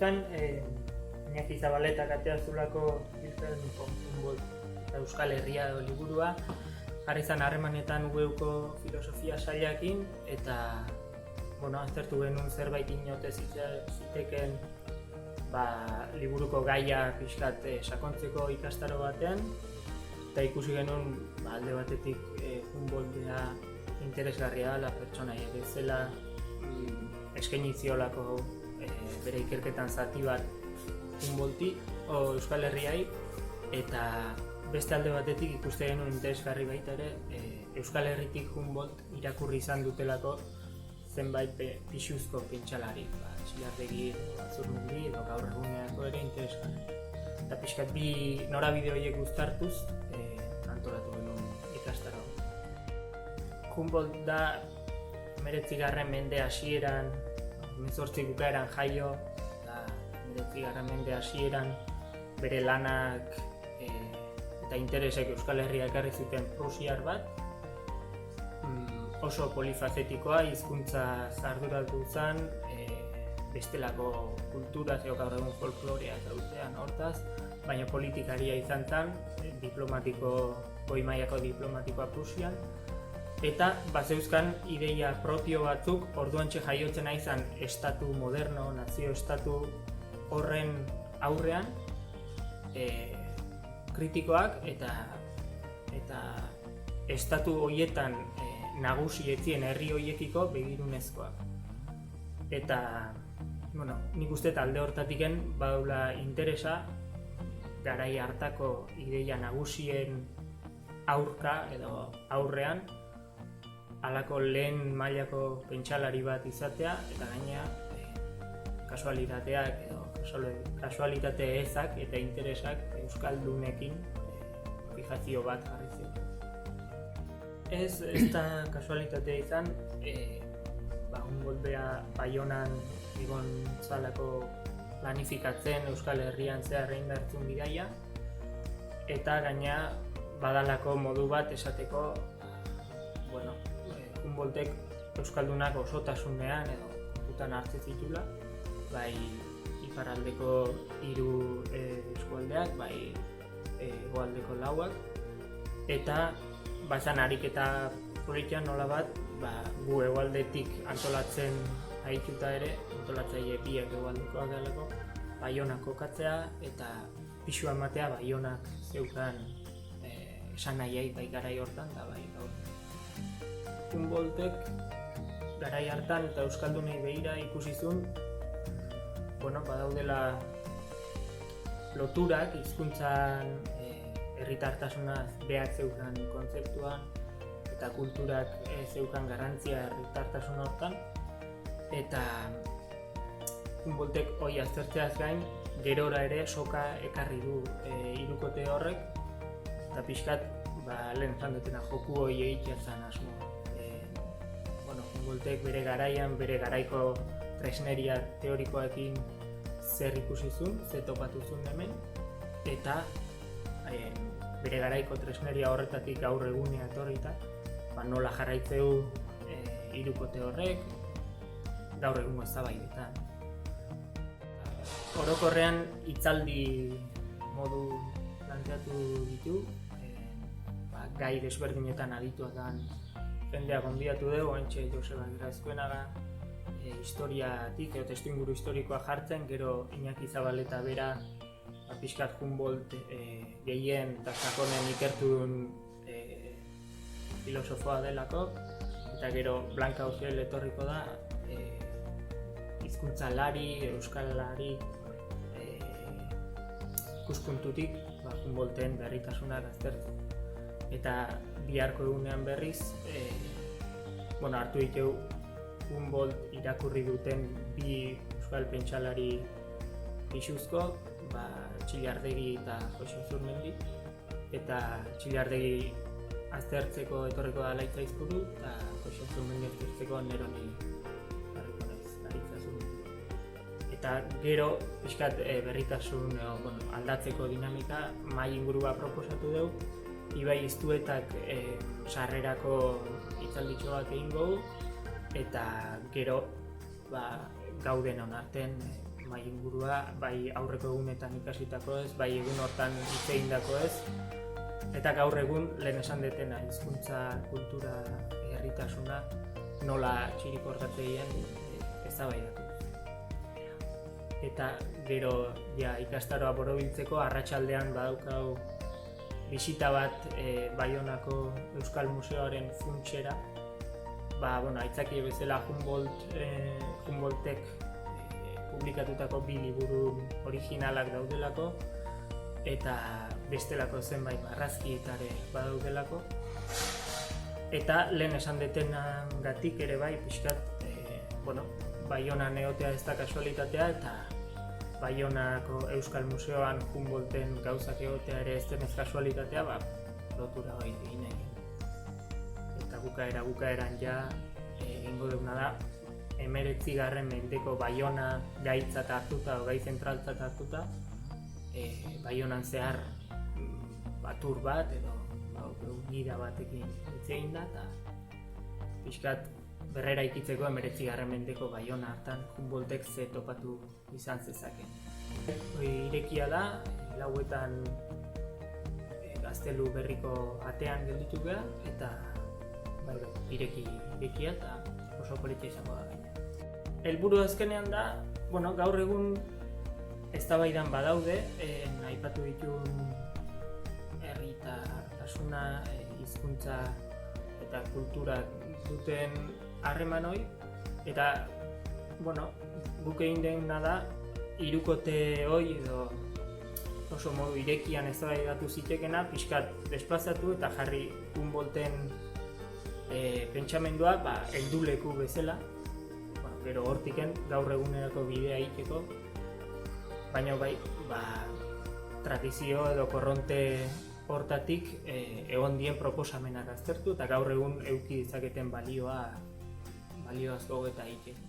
zeuzkan, Iñaki Zabaletak ateazulako Hilfen Humboldt eta Euskal Herria edo liburua, jarri zan harremanetan UEuko filosofia sailakin, eta aztertu genuen zerbait inote ziteken liburuko gaia pixkat sakontzeko ikastaro batean, eta ikusi genuen alde batetik Humboldtea interesgarria dela pertsonaia bezala, eskaini ziolako bere ikerketan zati bat Humboldti o Euskal Herriai, eta beste alde batetik ikuste genuen interesgarri baita ere Euskal Herritik Humboldt irakurri izan dutelako zenbait pixuzko pentsalari, Txillardegi, Azurmendi edo gaur eguneako ere interesgarri. Eta pixkat bi norabide horiek uztartuz antolatu genuen ikastaro. Humboldt da 19. mende hasieran, 18. bukaeran jaio, eta 19. mende hasieran bere lanak eta interesek Euskal Herria ekarri zuten prusiar bat, oso polifacetikoa, hizkuntza arduratu zen, bestelako kultura zeo gaur egun folklorea zauzean hortaz, baina politikaria izan zen, goi mailako diplomatikoa Prusian, eta bazeuzkan ideia propio batzuk, orduantxe jaiotzen izan estatu moderno, nazio-estatu horren aurrean, kritikoak eta estatu horietan nagusi etzien herri horiekiko begirunezkoak. Eta, nik uste alde hortatiken badaula interesa garai hartako ideia nagusien aurka edo aurrean halako lehen mailako pentsalari bat izatea, eta gainera kasualitateak edo kasualitate ezak eta interesak euskaldunekin fijazio bat jarri ziren. Ez da kasualitatea izan, Humboldtea Baionan egon zalako planifikatzen Euskal Herrian zehar indartzun bidaia, eta gainera badalako modu bat esateko Humboldtek euskaldunak osotasunean edo kontutan hartzen zitula, bai iparraldeko 3 eskualdeak, bai hegoaldeko 4, eta bazan ariketa politian nola bat, gu hegoaldetik antolatzen haituta ere, antolatzaile biak hegoaldekoak delako, Baionak kokatzea eta pixua ematea Baionak zeukan esan nahiai bai garai hortan da bai gaur. Humboldtek garai hartan eta euskaldunei begira ikusi zuen badaudela loturak hizkuntzan herritartasunaz beak zeukan kontzeptuan eta kulturak zeukan garrantzia herritartasun hortan, eta Humboldtek hori aztertzeaz gain gerora ere soka ekarri du hirukote horrek, eta pixkat lehen esan dutena joku hori egitea zen asmo. Humboldtek bere garaian, bere garaiko tresneria teorikoekin zer ikusi zuen, zer topatu zuen hemen, eta bere garaiko tresneria horretatik gaur egunea etorrita, nola jarraitzeu hirukote horrek gaur egungo eztabaidetan. Orokorrean hitzaldi modu planteatu ditu, gai desberdinetan adituak jendea gonbidatu dugu, oraintxe Joseba Grazkoenaga historiatik edo testuinguru historikoa jartzen, gero Iñaki Zabaleta bera pixkat Humboldt gehien eta sakonen ikertudun filosofoa delako, eta gero Blanca Ujiel etorriko da hizkuntzalari, euskalari ikuspuntutik Humboldten berritasunak aztertzen. Eta biharko egunean berriz hartu ditugu Humboldt irakurri duten bi euskal pentsalari pixuzko, Txillardegi eta Joxe Azurmendi, eta Txillardegi aztertzeko etorriko da Laitz Aizpuru, eta Joxe Azurmendi aztertzeko Neroni jarriko naiz, Aritz Azurmendi. Eta gero pixkat berritasun aldatzeko dinamika mahai ingurua proposatu dugu, Ibai Iztuetak sarrerako hitzalditxo bat egingo du, eta gero gauden onarten mai ingurua, bai aurreko egunetan ikasitako ez, bai egun hortan hitz egindako ez, eta gaur egun lehen esan detena hizkuntza, kultura, herritasuna nola txirikortatzeien eztabaidatu. Eta gero ikastaroa borobiltzeko arratsaldean badaukau bisita bat Baionako Euskal Museoaren funtsera. Aitzaki bezala Humboldtek publikatutako 2 liburu originalak daudelako eta bestelako zenbait marrazkietare badaudelako. Eta lehen esan detenagatik ere bai, pixkat, Baionan egotea ez da kasualitatea eta Baionako Euskal Museoan Humboldten gauzak egotea ere ez denez kasualitatea, lotura bai egin nahi. Eta bukaeran egingo duguna da, 19. mendeko Baiona gaitzat hartuta, gai zentraltzat hartuta, Baionan zehar batur bat edo gida batekin hitz egin da, eta pixkat berrera ikitzeko 19. mendeko Baiona hartan Humboldtek ze topatu izan zezaken. Irekia da, 4etan Gaztelu Berriko atean gelditu gara, eta irekia eta oso politia izango da gaina. Helburu azkenean da, gaur egun eztabaidan badaude, aipatu dituen herritartasuna, hizkuntza eta kultura duten harremanoi, eta guk egin dena da hirukote hoi edo oso modu irekian eztabaidatu zitekena pixkat desplazatu eta jarri Humboldten pentsamendua helduleku bezala, gero hortiken gaur egunerako bidea egiteko, baina tradizio edo korronte hortatik egon dien proposamenak aztertu eta gaur egun eduki ditzaketen balioazko eta egiteko.